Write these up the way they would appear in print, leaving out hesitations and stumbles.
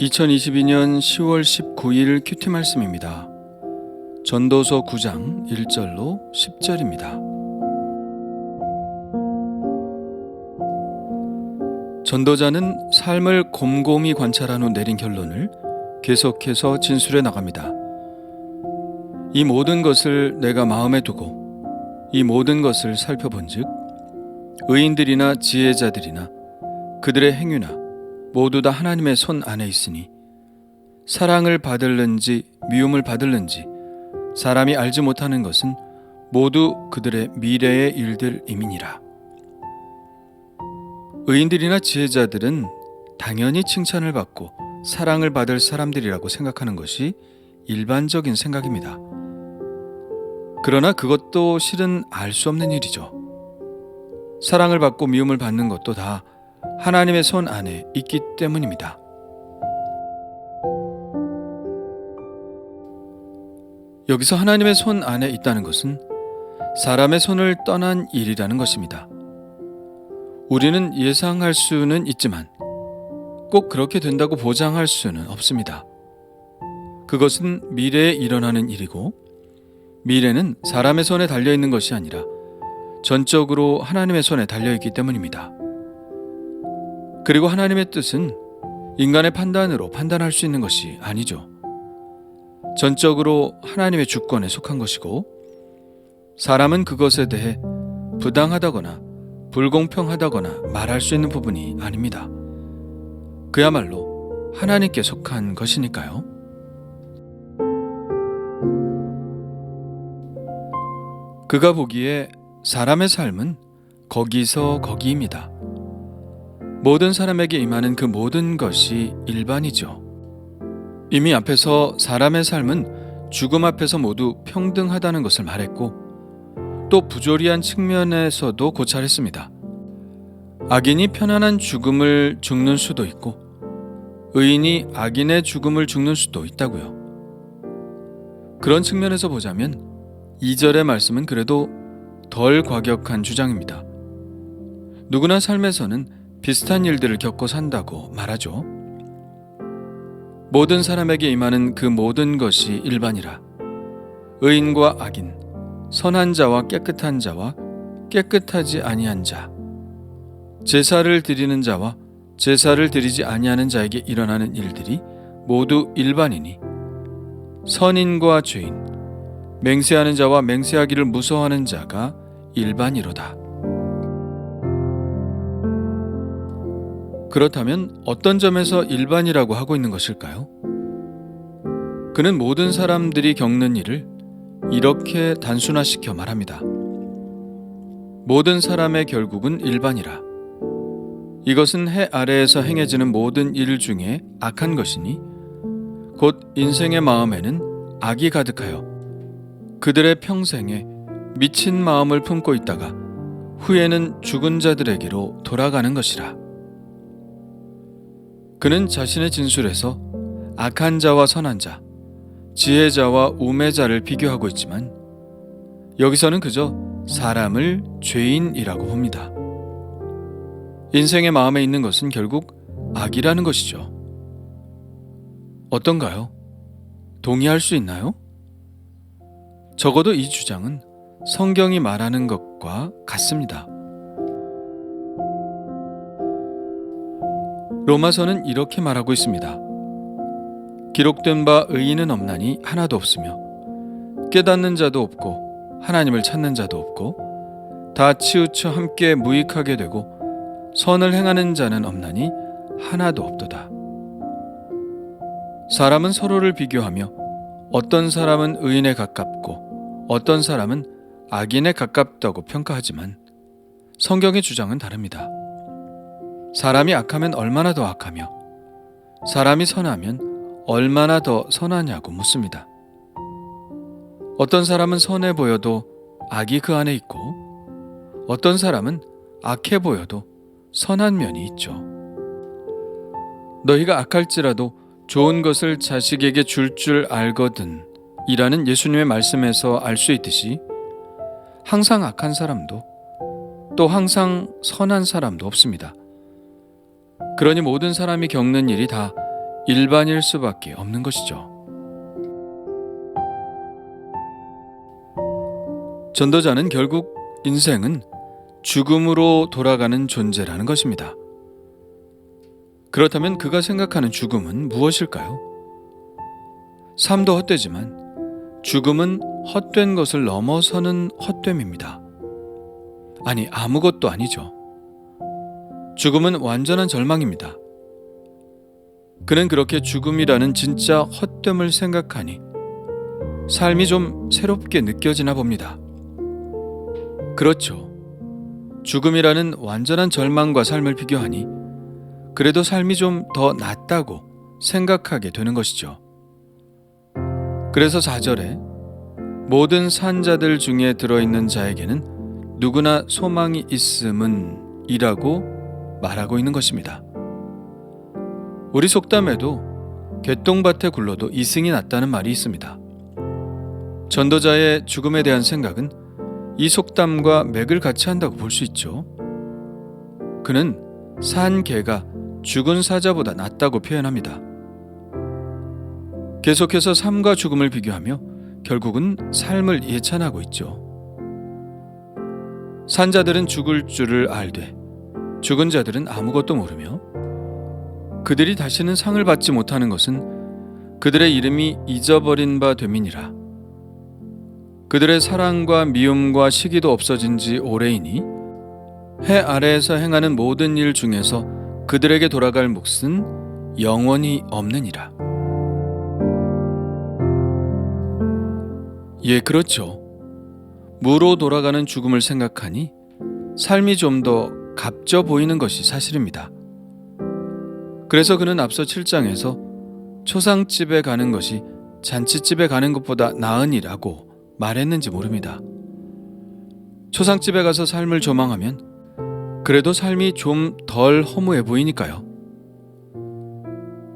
2022년 10월 19일 큐티 말씀입니다. 전도서 9장 1절로 10절입니다. 전도자는 삶을 곰곰이 관찰한 후 내린 결론을 계속해서 진술해 나갑니다. 이 모든 것을 내가 마음에 두고 이 모든 것을 살펴본즉 의인들이나 지혜자들이나 그들의 행위나 모두 다 하나님의 손 안에 있으니 사랑을 받을는지 미움을 받을는지 사람이 알지 못하는 것은 모두 그들의 미래의 일들임이니라. 의인들이나 지혜자들은 당연히 칭찬을 받고 사랑을 받을 사람들이라고 생각하는 것이 일반적인 생각입니다. 그러나 그것도 실은 알 수 없는 일이죠. 사랑을 받고 미움을 받는 것도 다 하나님의 손 안에 있기 때문입니다. 여기서 하나님의 손 안에 있다는 것은 사람의 손을 떠난 일이라는 것입니다. 우리는 예상할 수는 있지만 꼭 그렇게 된다고 보장할 수는 없습니다. 그것은 미래에 일어나는 일이고 미래는 사람의 손에 달려있는 것이 아니라 전적으로 하나님의 손에 달려있기 때문입니다. 그리고 하나님의 뜻은 인간의 판단으로 판단할 수 있는 것이 아니죠. 전적으로 하나님의 주권에 속한 것이고 사람은 그것에 대해 부당하다거나 불공평하다거나 말할 수 있는 부분이 아닙니다. 그야말로 하나님께 속한 것이니까요. 그가 보기에 사람의 삶은 거기서 거기입니다. 모든 사람에게 임하는 그 모든 것이 일반이죠. 이미 앞에서 사람의 삶은 죽음 앞에서 모두 평등하다는 것을 말했고 또 부조리한 측면에서도 고찰했습니다. 악인이 편안한 죽음을 죽는 수도 있고 의인이 악인의 죽음을 죽는 수도 있다고요. 그런 측면에서 보자면 2절의 말씀은 그래도 덜 과격한 주장입니다. 누구나 삶에서는 비슷한 일들을 겪고 산다고 말하죠. 모든 사람에게 임하는 그 모든 것이 일반이라 의인과 악인, 선한 자와 깨끗한 자와 깨끗하지 아니한 자, 제사를 드리는 자와 제사를 드리지 아니하는 자에게 일어나는 일들이 모두 일반이니 선인과 죄인, 맹세하는 자와 맹세하기를 무서워하는 자가 일반이로다. 그렇다면 어떤 점에서 일반이라고 하고 있는 것일까요? 그는 모든 사람들이 겪는 일을 이렇게 단순화시켜 말합니다. 모든 사람의 결국은 일반이라. 이것은 해 아래에서 행해지는 모든 일 중에 악한 것이니 곧 인생의 마음에는 악이 가득하여 그들의 평생에 미친 마음을 품고 있다가 후에는 죽은 자들에게로 돌아가는 것이라. 그는 자신의 진술에서 악한 자와 선한 자, 지혜자와 우매자를 비교하고 있지만 여기서는 그저 사람을 죄인이라고 봅니다. 인생의 마음에 있는 것은 결국 악이라는 것이죠. 어떤가요? 동의할 수 있나요? 적어도 이 주장은 성경이 말하는 것과 같습니다. 로마서는 이렇게 말하고 있습니다. 기록된 바 의인은 없나니 하나도 없으며 깨닫는 자도 없고 하나님을 찾는 자도 없고 다 치우쳐 함께 무익하게 되고 선을 행하는 자는 없나니 하나도 없도다. 사람은 서로를 비교하며 어떤 사람은 의인에 가깝고 어떤 사람은 악인에 가깝다고 평가하지만 성경의 주장은 다릅니다. 사람이 악하면 얼마나 더 악하며 사람이 선하면 얼마나 더 선하냐고 묻습니다. 어떤 사람은 선해 보여도 악이 그 안에 있고 어떤 사람은 악해 보여도 선한 면이 있죠. 너희가 악할지라도 좋은 것을 자식에게 줄 알거든 이라는 예수님의 말씀에서 알 수 있듯이 항상 악한 사람도 또 항상 선한 사람도 없습니다. 그러니 모든 사람이 겪는 일이 다 일반일 수밖에 없는 것이죠. 전도자는 결국 인생은 죽음으로 돌아가는 존재라는 것입니다. 그렇다면 그가 생각하는 죽음은 무엇일까요? 삶도 헛되지만 죽음은 헛된 것을 넘어서는 헛됨입니다. 아니, 아무것도 아니죠. 죽음은 완전한 절망입니다. 그는 그렇게 죽음이라는 진짜 헛됨을 생각하니 삶이 좀 새롭게 느껴지나 봅니다. 그렇죠. 죽음이라는 완전한 절망과 삶을 비교하니 그래도 삶이 좀 더 낫다고 생각하게 되는 것이죠. 그래서 4절에 모든 산자들 중에 들어있는 자에게는 누구나 소망이 있음은 이라고 말하고 있는 것입니다. 우리 속담에도 개똥밭에 굴러도 이승이 낫다는 말이 있습니다. 전도자의 죽음에 대한 생각은 이 속담과 맥을 같이 한다고 볼 수 있죠. 그는 산 개가 죽은 사자보다 낫다고 표현합니다. 계속해서 삶과 죽음을 비교하며 결국은 삶을 예찬하고 있죠. 산자들은 죽을 줄을 알되 죽은 자들은 아무것도 모르며 그들이 다시는 상을 받지 못하는 것은 그들의 이름이 잊어버린 바 됨이니라. 그들의 사랑과 미움과 시기도 없어진 지 오래이니 해 아래에서 행하는 모든 일 중에서 그들에게 돌아갈 몫은 영원히 없느니라. 예, 그렇죠. 무로 돌아가는 죽음을 생각하니 삶이 좀 더 값져 보이는 것이 사실입니다. 그래서 그는 앞서 7장에서 초상집에 가는 것이 잔치집에 가는 것보다 나으니라고 말했는지 모릅니다. 초상집에 가서 삶을 조망하면 그래도 삶이 좀 덜 허무해 보이니까요.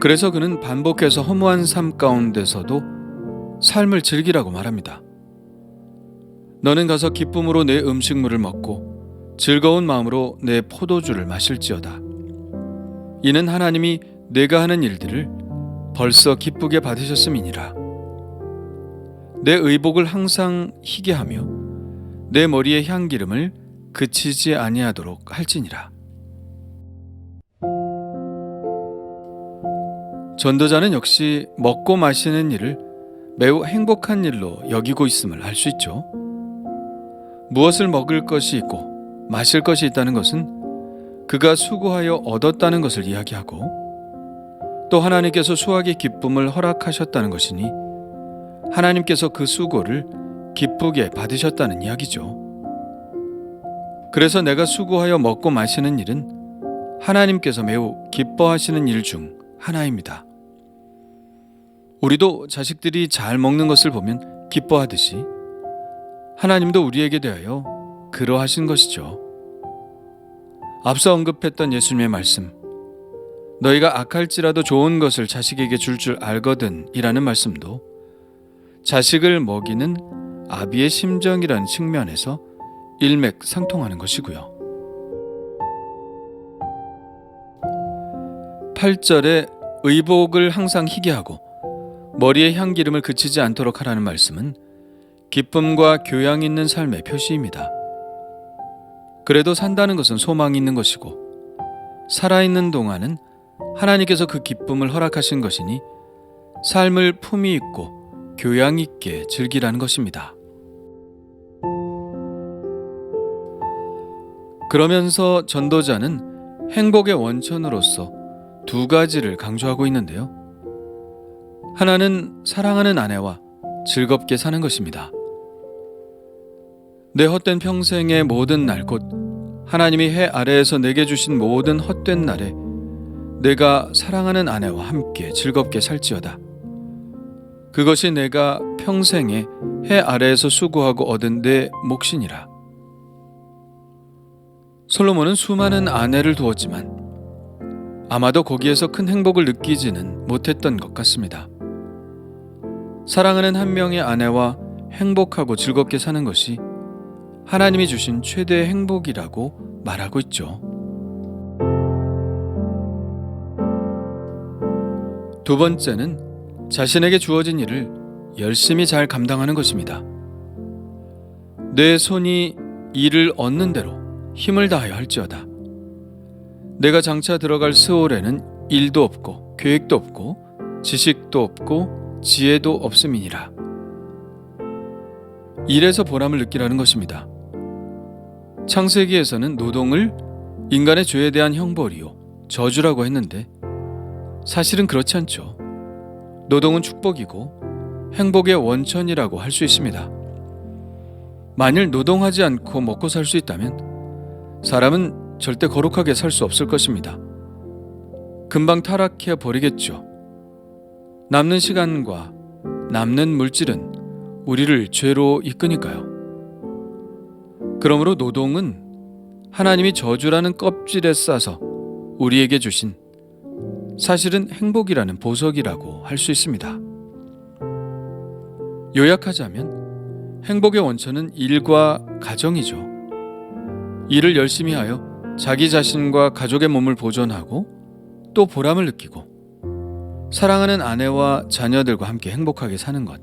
그래서 그는 반복해서 허무한 삶 가운데서도 삶을 즐기라고 말합니다. 너는 가서 기쁨으로 내 음식물을 먹고 즐거운 마음으로 내 포도주를 마실지어다. 이는 하나님이 내가 하는 일들을 벌써 기쁘게 받으셨음이니라. 내 의복을 항상 희게 하며 내 머리의 향기름을 그치지 아니하도록 할지니라. 전도자는 역시 먹고 마시는 일을 매우 행복한 일로 여기고 있음을 알 수 있죠. 무엇을 먹을 것이 있고 마실 것이 있다는 것은 그가 수고하여 얻었다는 것을 이야기하고 또 하나님께서 수확의 기쁨을 허락하셨다는 것이니 하나님께서 그 수고를 기쁘게 받으셨다는 이야기죠. 그래서 내가 수고하여 먹고 마시는 일은 하나님께서 매우 기뻐하시는 일 중 하나입니다. 우리도 자식들이 잘 먹는 것을 보면 기뻐하듯이 하나님도 우리에게 대하여 그러하신 것이죠. 앞서 언급했던 예수님의 말씀, 너희가 악할지라도 좋은 것을 자식에게 줄 알거든 이라는 말씀도 자식을 먹이는 아비의 심정이라는 측면에서 일맥상통하는 것이고요. 8절에 의복을 항상 희게 하고 머리에 향기름을 그치지 않도록 하라는 말씀은 기쁨과 교양 있는 삶의 표시입니다. 그래도 산다는 것은 소망이 있는 것이고 살아있는 동안은 하나님께서 그 기쁨을 허락하신 것이니 삶을 품위 있고 교양 있게 즐기라는 것입니다. 그러면서 전도자는 행복의 원천으로서 두 가지를 강조하고 있는데요. 하나는 사랑하는 아내와 즐겁게 사는 것입니다. 내 헛된 평생의 모든 날, 곧 하나님이 해 아래에서 내게 주신 모든 헛된 날에 내가 사랑하는 아내와 함께 즐겁게 살지어다. 그것이 내가 평생에 해 아래에서 수고하고 얻은 내 몫이니라. 솔로몬은 수많은 아내를 두었지만 아마도 거기에서 큰 행복을 느끼지는 못했던 것 같습니다. 사랑하는 한 명의 아내와 행복하고 즐겁게 사는 것이 하나님이 주신 최대의 행복이라고 말하고 있죠. 두 번째는 자신에게 주어진 일을 열심히 잘 감당하는 것입니다. 내 손이 일을 얻는 대로 힘을 다하여 할지어다. 내가 장차 들어갈 스올에는 일도 없고 계획도 없고 지식도 없고 지혜도 없음이니라. 일에서 보람을 느끼라는 것입니다. 창세기에서는 노동을 인간의 죄에 대한 형벌이요 저주라고 했는데 사실은 그렇지 않죠. 노동은 축복이고 행복의 원천이라고 할 수 있습니다. 만일 노동하지 않고 먹고 살 수 있다면 사람은 절대 거룩하게 살 수 없을 것입니다. 금방 타락해 버리겠죠. 남는 시간과 남는 물질은 우리를 죄로 이끄니까요. 그러므로 노동은 하나님이 저주라는 껍질에 싸서 우리에게 주신 사실은 행복이라는 보석이라고 할 수 있습니다. 요약하자면 행복의 원천은 일과 가정이죠. 일을 열심히 하여 자기 자신과 가족의 몸을 보존하고 또 보람을 느끼고 사랑하는 아내와 자녀들과 함께 행복하게 사는 것.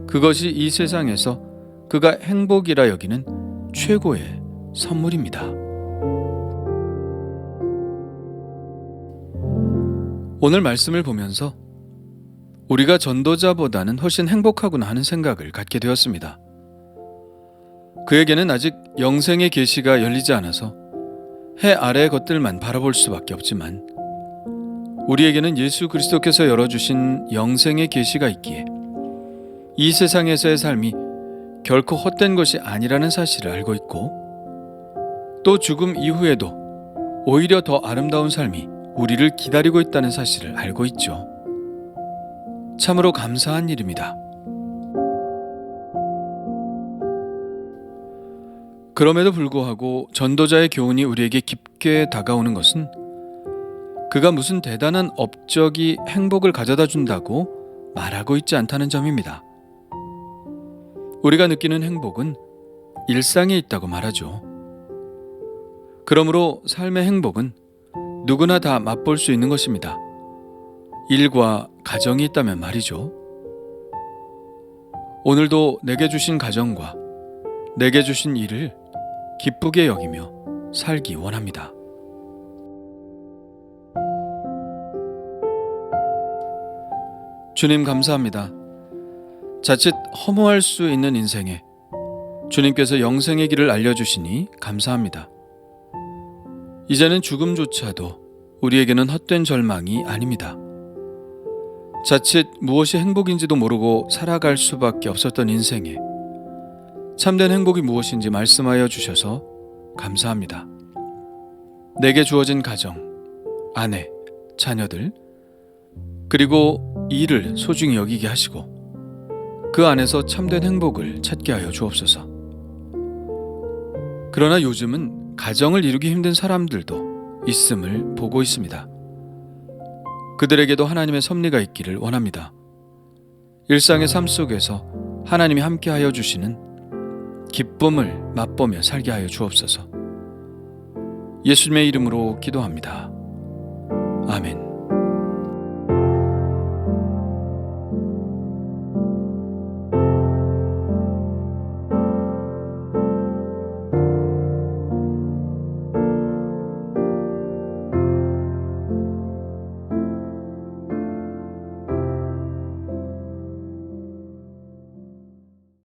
그것이 이 세상에서 그가 행복이라 여기는 최고의 선물입니다. 오늘 말씀을 보면서 우리가 전도자보다는 훨씬 행복하구나 하는 생각을 갖게 되었습니다. 그에게는 아직 영생의 계시가 열리지 않아서 해 아래의 것들만 바라볼 수밖에 없지만 우리에게는 예수 그리스도께서 열어주신 영생의 계시가 있기에 이 세상에서의 삶이 결코 헛된 것이 아니라는 사실을 알고 있고 또 죽음 이후에도 오히려 더 아름다운 삶이 우리를 기다리고 있다는 사실을 알고 있죠. 참으로 감사한 일입니다. 그럼에도 불구하고 전도자의 교훈이 우리에게 깊게 다가오는 것은 그가 무슨 대단한 업적이 행복을 가져다 준다고 말하고 있지 않다는 점입니다. 우리가 느끼는 행복은 일상에 있다고 말하죠. 그러므로 삶의 행복은 누구나 다 맛볼 수 있는 것입니다. 일과 가정이 있다면 말이죠. 오늘도 내게 주신 가정과 내게 주신 일을 기쁘게 여기며 살기 원합니다. 주님 감사합니다. 자칫 허무할 수 있는 인생에 주님께서 영생의 길을 알려주시니 감사합니다. 이제는 죽음조차도 우리에게는 헛된 절망이 아닙니다. 자칫 무엇이 행복인지도 모르고 살아갈 수밖에 없었던 인생에 참된 행복이 무엇인지 말씀하여 주셔서 감사합니다. 내게 주어진 가정, 아내, 자녀들, 그리고 일을 소중히 여기게 하시고 그 안에서 참된 행복을 찾게 하여 주옵소서. 그러나 요즘은 가정을 이루기 힘든 사람들도 있음을 보고 있습니다. 그들에게도 하나님의 섭리가 있기를 원합니다. 일상의 삶 속에서 하나님이 함께하여 주시는 기쁨을 맛보며 살게 하여 주옵소서. 예수님의 이름으로 기도합니다. 아멘.